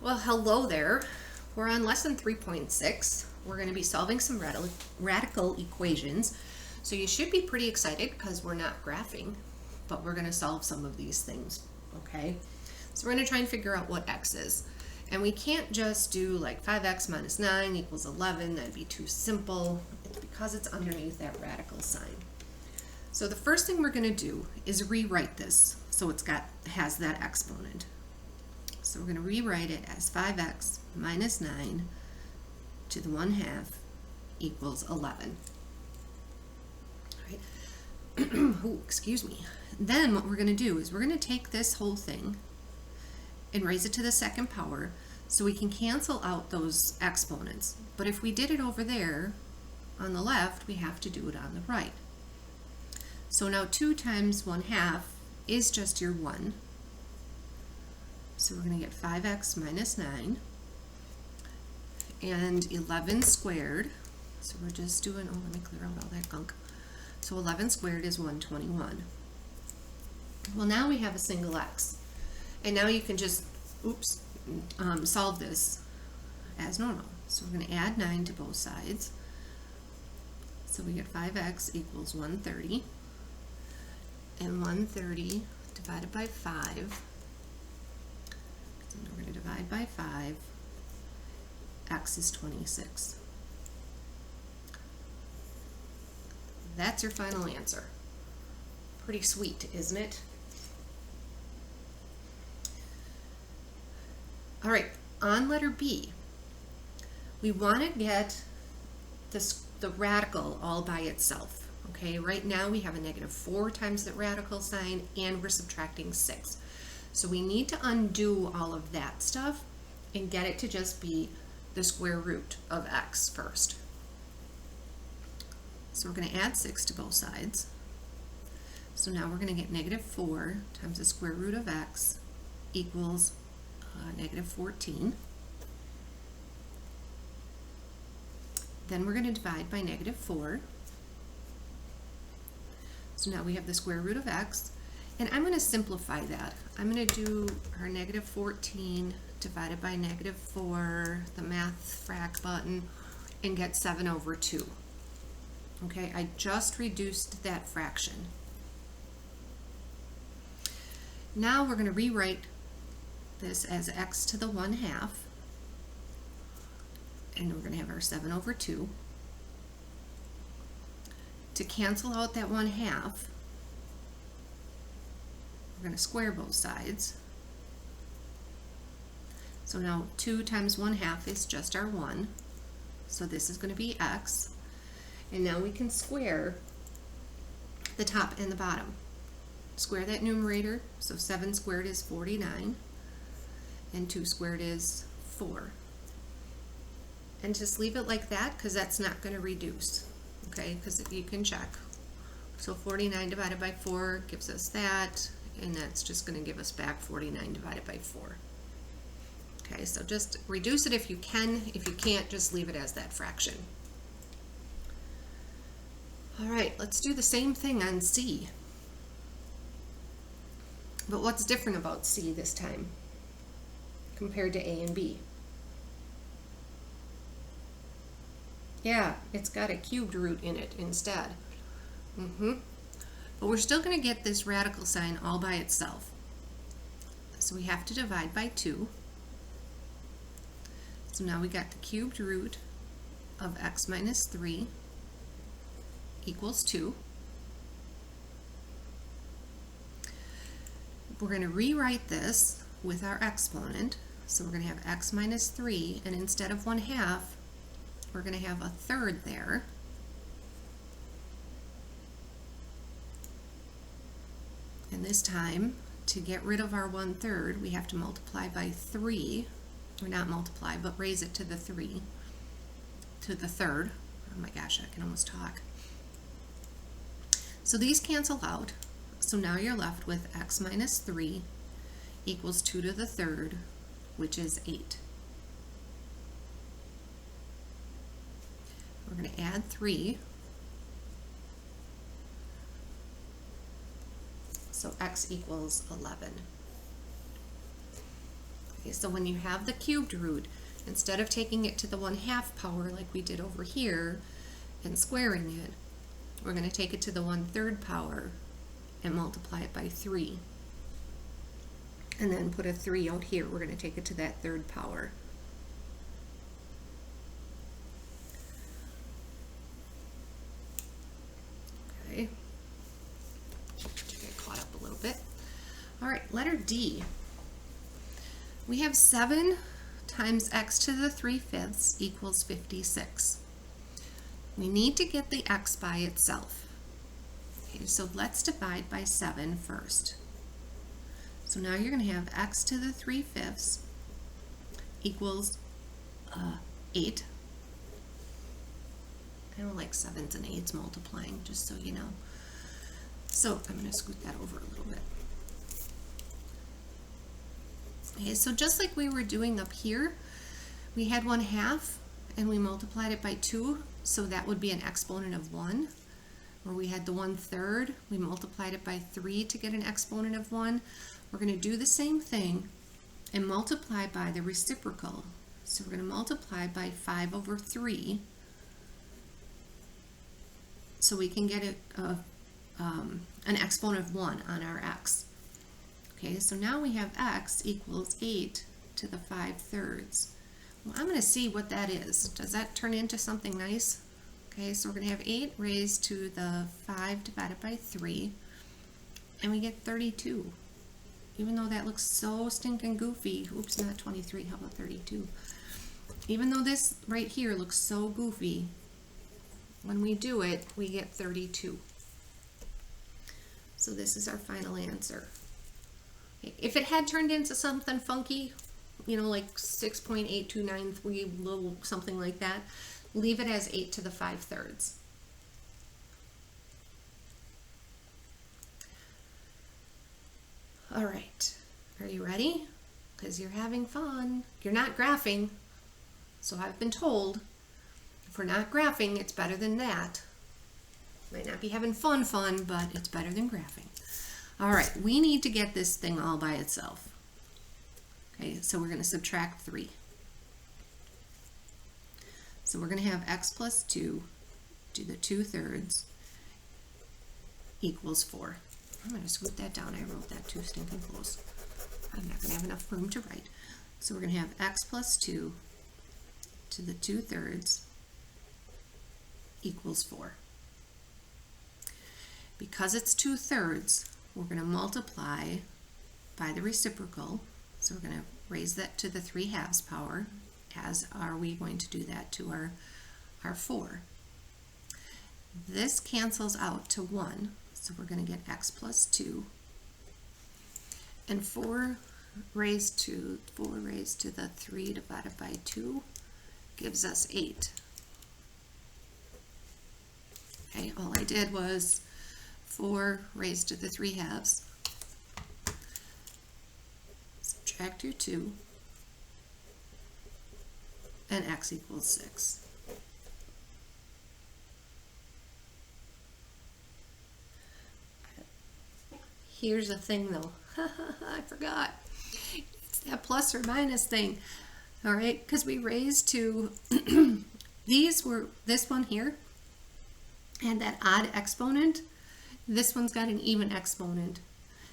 Well, hello there. We're on lesson 3.6. We're going to be solving some radical equations. So you should be pretty excited because we're not graphing, but we're going to solve some of these things, okay? So we're going to try and figure out what x is. And we can't just do like 5x minus 9 equals 11. That'd be too simple. It's because it's underneath that radical sign. So the first thing we're going to do is rewrite this so it has that exponent. So we're going to rewrite it as 5x minus 9 to the 1/2 equals 11. All right. Ooh, excuse me. Then what we're going to do is we're going to take this whole thing and raise it to the second power so we can cancel out those exponents. But if we did it over there on the left, we have to do it on the right. So now 2 times 1/2 is just your 1. So we're going to get 5x minus 9 and 11 squared. So we're just doing, oh, let me clear out all that gunk. So 11 squared is 121. Well, now we have a single x. And now you can just, solve this as normal. So we're going to add 9 to both sides. So we get 5x equals 130. And 130 divided by 5. So we're going to divide by 5. X is 26. That's your final answer. Pretty sweet, isn't it? All right, on letter B, we want to get the radical all by itself. Okay, right now we have a -4 times the radical sign and we're subtracting 6. So we need to undo all of that stuff and get it to just be the square root of x first. So we're going to add 6 to both sides. So now we're going to get -4 times the square root of x equals -14. Then we're going to divide by -4. So now we have the square root of x. And I'm going to simplify that. I'm going to do our -14 divided by -4, the math frac button, and get 7/2. Okay, I just reduced that fraction. Now we're going to rewrite this as x to the 1/2. And we're going to have our 7/2. To cancel out that 1/2, we're going to square both sides. So now 2 times 1/2 is just our 1. So this is going to be x. And now we can square the top and the bottom. Square that numerator. So 7 squared is 49. And 2 squared is 4. And just leave it like that because that's not going to reduce. Okay, because you can check. So 49 divided by 4 gives us that. And that's just going to give us back 49 divided by 4. Okay, so just reduce it if you can. If you can't, just leave it as that fraction. All right, let's do the same thing on C. But what's different about C this time compared to A and B? Yeah, it's got a cubed root in it instead. But we're still going to get this radical sign all by itself. So we have to divide by 2. So now we got the cubed root of x minus 3 equals 2. We're going to rewrite this with our exponent. So we're going to have x minus 3, and instead of 1/2, we're going to have a third there. And this time, to get rid of our 1/3, we have to multiply by 3, or not multiply, but raise it to the 3, to the third. Oh my gosh, I can almost talk. So these cancel out. So now you're left with x minus 3 equals 2 to the third, which is 8. We're going to add 3. So x equals 11. Okay, so when you have the cubed root, instead of taking it to the 1/2 power like we did over here and squaring it, we're going to take it to the 1/3 power and multiply it by 3. And then put a 3 out here. We're going to take it to that 3rd power. Okay. Get caught up a little bit. All right, letter D. We have 7 times x to the 3/5 equals 56. We need to get the x by itself. Okay, so let's divide by 7 first. So now you're going to have x to the 3/5 equals 8. I don't like 7s and 8s multiplying, just so you know. So I'm going to scoot that over a little bit. Okay, so just like we were doing up here, we had 1/2 and we multiplied it by 2, so that would be an exponent of 1. Or we had the 1/3, we multiplied it by 3 to get an exponent of 1. We're going to do the same thing and multiply by the reciprocal. So we're going to multiply by 5/3 so we can get an exponent of 1 on our x. Okay, so now we have x equals 8 to the 5/3. Well, I'm going to see what that is. Does that turn into something nice? Okay, so we're going to have 8 raised to the 5 divided by 3, and we get 32. Even though that looks so stinking goofy, oops, not 23, how about 32? Even though this right here looks so goofy, when we do it, we get 32. So this is our final answer. If it had turned into something funky, you know, like 6.8293, little something like that, leave it as 8 to the 5/3. All right, are you ready? Because you're having fun. You're not graphing, so I've been told. If we're not graphing, it's better than that. Might not be having fun, but it's better than graphing. All right, we need to get this thing all by itself. Okay, so we're going to subtract 3. So we're going to have x plus 2 to the 2/3 equals 4. I'm going to scoot that down. I wrote that too stinking close. I'm not going to have enough room to write. So we're going to have x plus 2 to the 2/3 equals 4. Because it's 2/3, we're going to multiply by the reciprocal. So we're going to raise that to the 3/2 power, as are we going to do that to our 4. This cancels out to 1, so we're going to get x plus 2. And 4 raised to the 3 divided by 2 gives us 8. Okay, all I did was 4 raised to the 3/2. Subtract your 2, and x equals 6. Here's the thing though, I forgot. It's that plus or minus thing. All right, because we raised to, this one here had that odd exponent. This one's got an even exponent.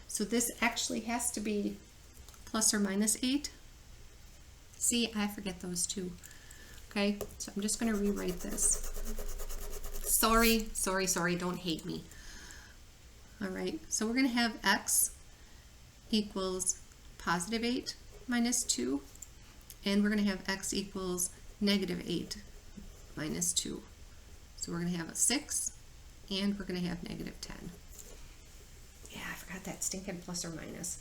So this actually has to be plus or minus 8. See, I forget those two. Okay, so I'm just going to rewrite this. Sorry, don't hate me. All right, so we're going to have x equals positive 8 minus 2, and we're going to have x equals negative 8 minus 2. So we're going to have a 6, and we're going to have negative 10. Yeah, I forgot that stinking plus or minus.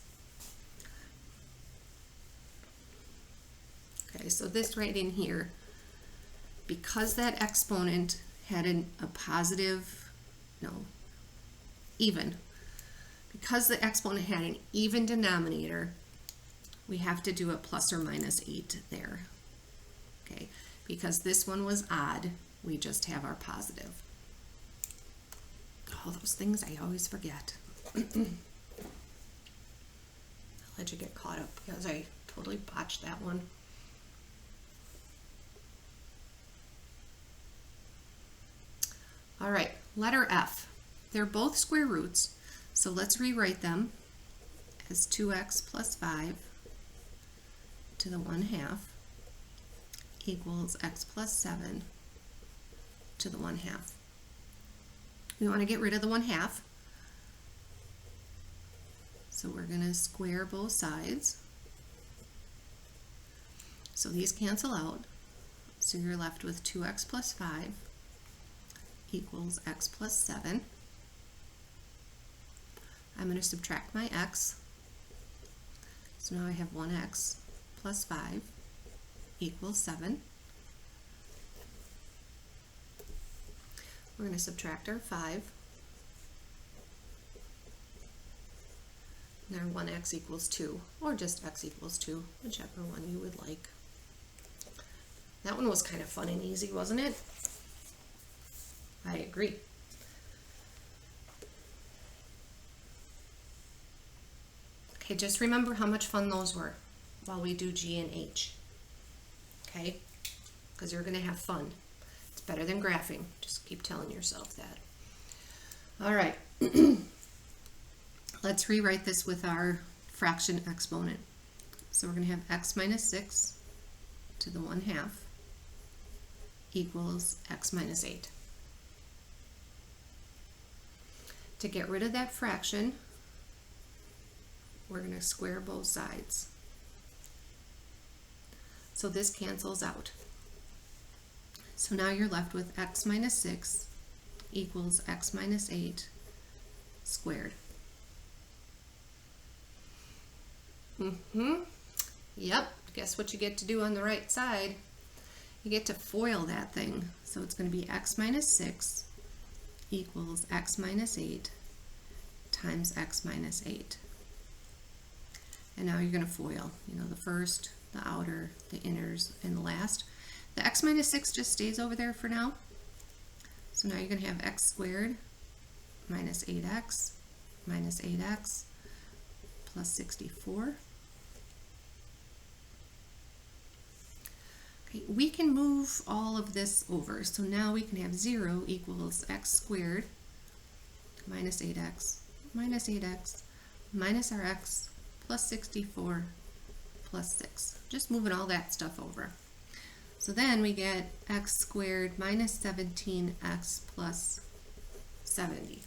Okay, so this right in here, because that exponent had a positive, no, even, because the exponent had an even denominator, we have to do a plus or minus 8 there. Okay, because this one was odd, we just have our positive. All those things I always forget. let you get caught up because I totally botched that one. All right, letter F. They're both square roots, so let's rewrite them as 2x plus 5 to the 1/2 equals x plus 7 to the 1/2. We want to get rid of the 1/2, so we're going to square both sides. So these cancel out, so you're left with 2x plus 5 equals x plus 7. I'm going to subtract my x, so now I have 1x plus 5 equals 7. We're going to subtract our 5. And our 1x equals 2, or just x equals 2, whichever one you would like. That one was kind of fun and easy, wasn't it? I agree. Okay, just remember how much fun those were while we do G and H. Okay? Because you're going to have fun. It's better than graphing. Just keep telling yourself that. All right. Let's rewrite this with our fraction exponent. So we're going to have x minus 6 to the 1/2 equals x minus 8. To get rid of that fraction, we're going to square both sides. So this cancels out. So now you're left with x minus 6 equals x minus 8 squared. Yep, guess what you get to do on the right side? You get to FOIL that thing. So it's going to be x minus 6 equals x minus 8 times x minus 8. And now you're going to FOIL, you know, the first, the outer, the inners, and the last. The x minus 6 just stays over there for now. So now you're going to have x squared minus 8x minus 8x plus 64. Okay, we can move all of this over. So now we can have 0 equals x squared minus 8x minus 8x minus our x plus 64 plus 6. Just moving all that stuff over. So then we get x squared minus 17x plus 70.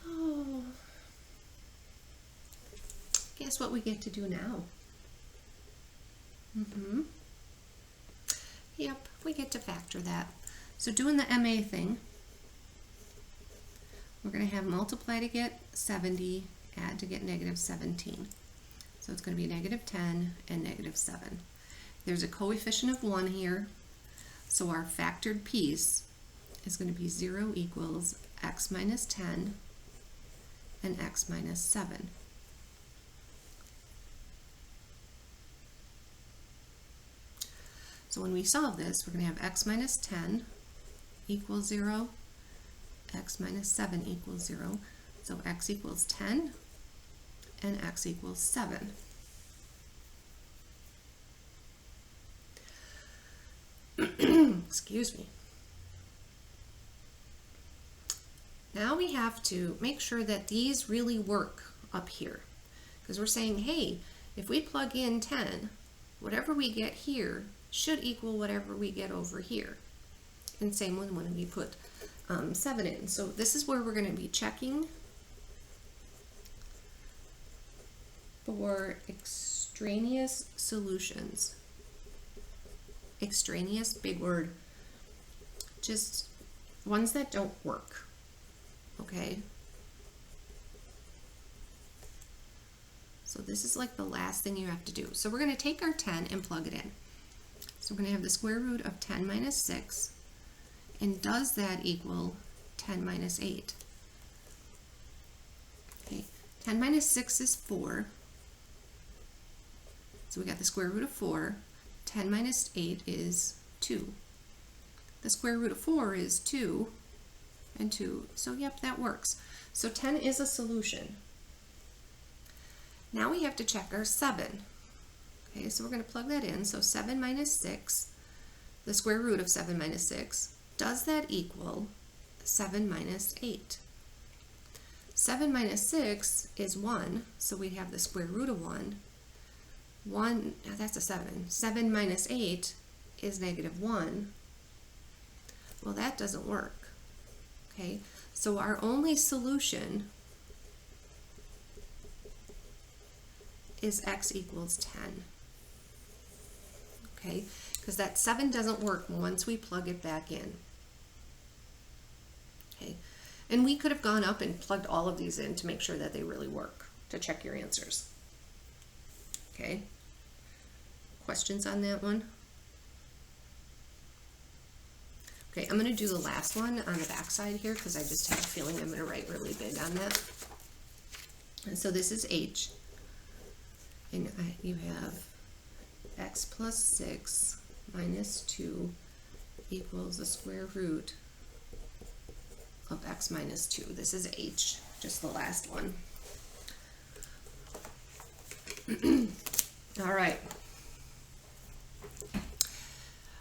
Oh, guess what we get to do now? Yep, we get to factor that. So doing the MA thing, we're going to have multiply to get 70, add to get negative 17. So it's going to be negative 10 and negative 7. There's a coefficient of 1 here, so our factored piece is going to be 0 equals x minus 10 and x minus 7. So when we solve this, we're going to have x minus 10 equals 0, x minus 7 equals 0. So x equals 10 and x equals 7. Excuse me. Now we have to make sure that these really work up here, because we're saying, hey, if we plug in 10, whatever we get here should equal whatever we get over here. And same when we put 7 in. So this is where we're going to be checking for extraneous solutions. Extraneous, big word. Just ones that don't work. Okay? So this is like the last thing you have to do. So we're going to take our 10 and plug it in. So we're going to have the square root of 10 minus 6. And does that equal 10 minus 8? Okay, 10 minus 6 is 4. So we got the square root of 4. 10 minus 8 is 2. The square root of 4 is 2 and 2. So yep, that works. So 10 is a solution. Now we have to check our 7. Okay, so we're going to plug that in. So 7 minus 6, the square root of 7 minus 6, does that equal 7 minus 8? 7 minus 6 is 1, so we have the square root of 1. 1, that's a 7. 7 minus 8 is negative 1. Well, that doesn't work. Okay, so our only solution is x equals 10. Okay, because that 7 doesn't work once we plug it back in. Okay, and we could have gone up and plugged all of these in to make sure that they really work, to check your answers. Okay, questions on that one? Okay, I'm going to do the last one on the back side here because I just have a feeling I'm going to write really big on that. And so this is h, and you have x plus 6 minus 2 equals the square root of x minus 2. This is h, just the last one. All right.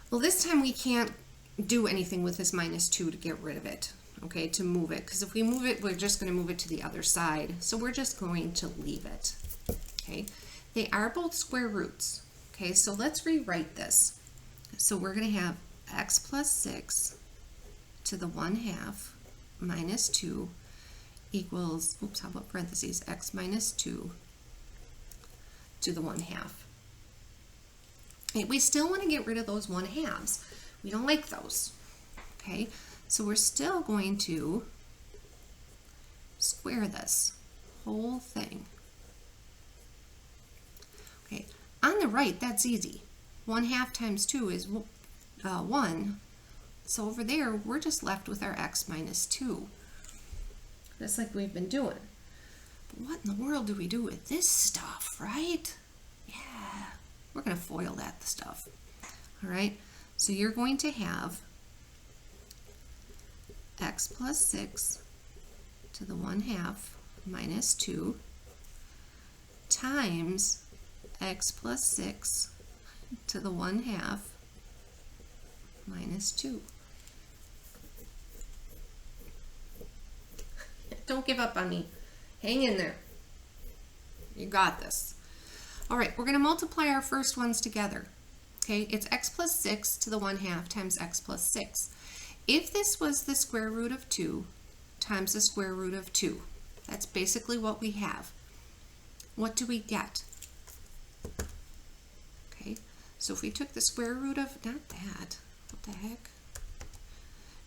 Well, this time we can't do anything with this minus 2 to get rid of it, okay, to move it, because if we move it, we're just going to move it to the other side. So we're just going to leave it, okay. They are both square roots, okay, so let's rewrite this. So we're going to have x plus 6 to the 1/2 minus 2 equals, oops, how about parentheses, x minus 2 to the 1/2. Okay, we still want to get rid of those 1/2s. We don't like those, okay? So we're still going to square this whole thing. Okay, on the right, that's easy. 1/2 times 2 is 1. So over there, we're just left with our x minus 2. Just like we've been doing. But what in the world do we do with this stuff, right? Yeah, we're going to FOIL that stuff. All right, so you're going to have x plus 6 to the 1/2 minus 2 times x plus 6 to the 1/2 minus 2. Don't give up on me. Hang in there. You got this. All right, we're going to multiply our first ones together. Okay, it's x plus 6 to the 1/2 times x plus 6. If this was the square root of 2 times the square root of 2, that's basically what we have. What do we get? Okay, so if we took the square root of, not that, what the heck?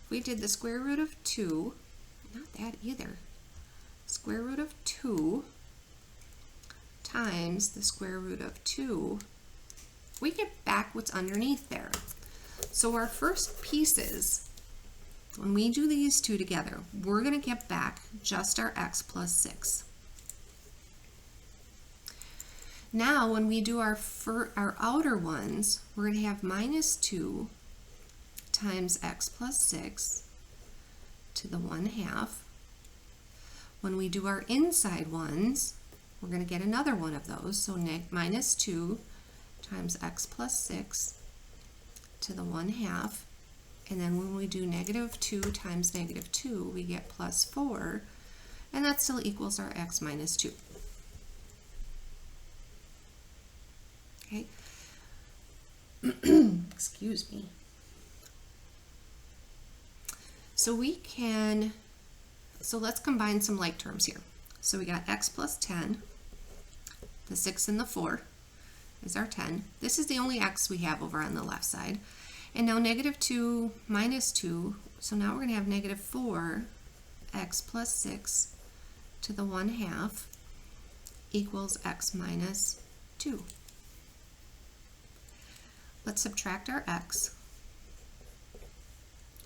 If we did the square root of 2, not that either, square root of 2 times the square root of 2, we get back what's underneath there. So our first pieces, when we do these two together, we're going to get back just our x plus 6. Now when we do our outer ones, we're going to have minus 2 times x plus 6 to the 1/2. When we do our inside ones, we're going to get another one of those, so minus 2 times x plus 6 to the 1/2. And then when we do negative 2 times negative 2, we get plus 4, and that still equals our x minus 2. Okay. Excuse me. So let's combine some like terms here. So we got x plus 10, the 6 and the 4 is our 10. This is the only x we have over on the left side. And now negative 2 minus 2, so now we're going to have negative 4 x plus 6 to the 1/2 equals x minus 2. Let's subtract our x.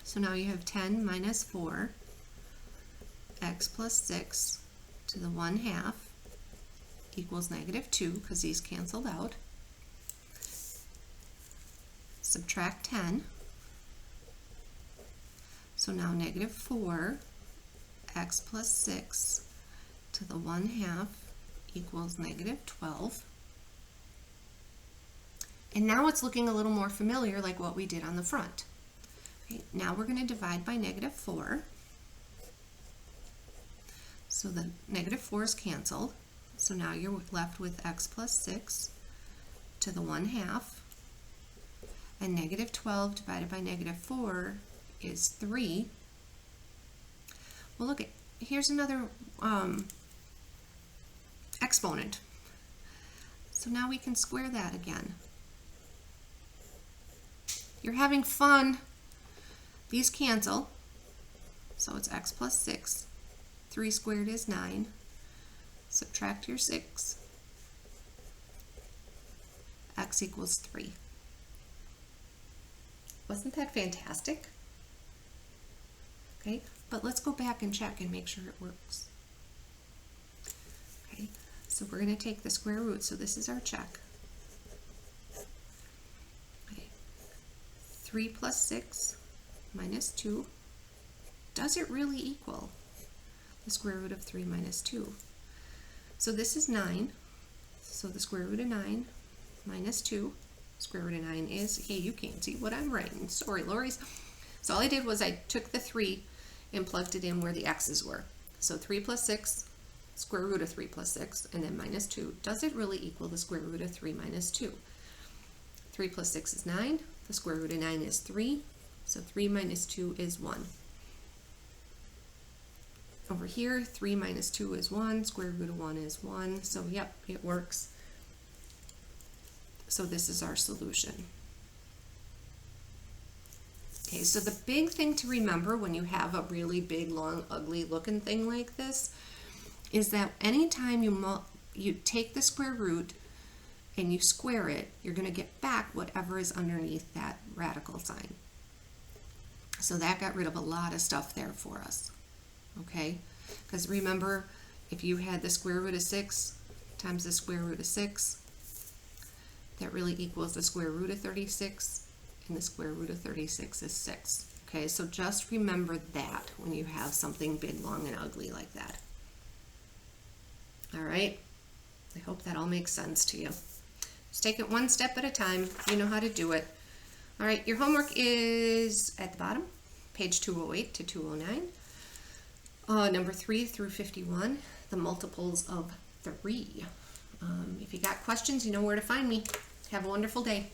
So now you have 10 minus 4 x plus 6 to the 1/2 equals negative 2, because these canceled out. Subtract 10. So now negative 4 x plus 6 to the 1/2 equals negative 12. And now it's looking a little more familiar like what we did on the front. Okay, now we're going to divide by negative 4. So the negative 4's canceled. So now you're left with x plus 6 to the 1/2. And negative 12 divided by negative 4 is 3. Well, look, here's another exponent. So now we can square that again. You're having fun. These cancel. So it's x plus 6. 3 squared is 9. Subtract your 6. X equals 3. Wasn't that fantastic? Okay, but let's go back and check and make sure it works. Okay, so we're going to take the square root. So this is our check. Okay. 3 plus 6 minus 2. Does it really equal the square root of 3 minus 2? So this is 9. So the square root of 9 minus 2. Square root of 9 is, hey, you can't see what I'm writing. Sorry, Lori's. So all I did was I took the 3 and plugged it in where the x's were. So 3 plus 6, square root of 3 plus 6, and then minus 2. Does it really equal the square root of 3 minus 2? 3 plus 6 is 9. The square root of 9 is 3. So 3 minus 2 is 1. Over here, 3 minus 2 is 1. Square root of 1 is 1. So yep, it works. So this is our solution. Okay, so the big thing to remember when you have a really big, long, ugly looking thing like this is that anytime you take the square root and you square it, you're going to get back whatever is underneath that radical sign. So that got rid of a lot of stuff there for us. Okay, because remember, if you had the square root of 6 times the square root of 6, that really equals the square root of 36, and the square root of 36 is 6. Okay, so just remember that when you have something big, long, and ugly like that. All right, I hope that all makes sense to you. Just take it one step at a time. You know how to do it. All right, your homework is at the bottom, page 208 to 209. Number 3 through 51, the multiples of 3. If you got questions, you know where to find me. Have a wonderful day.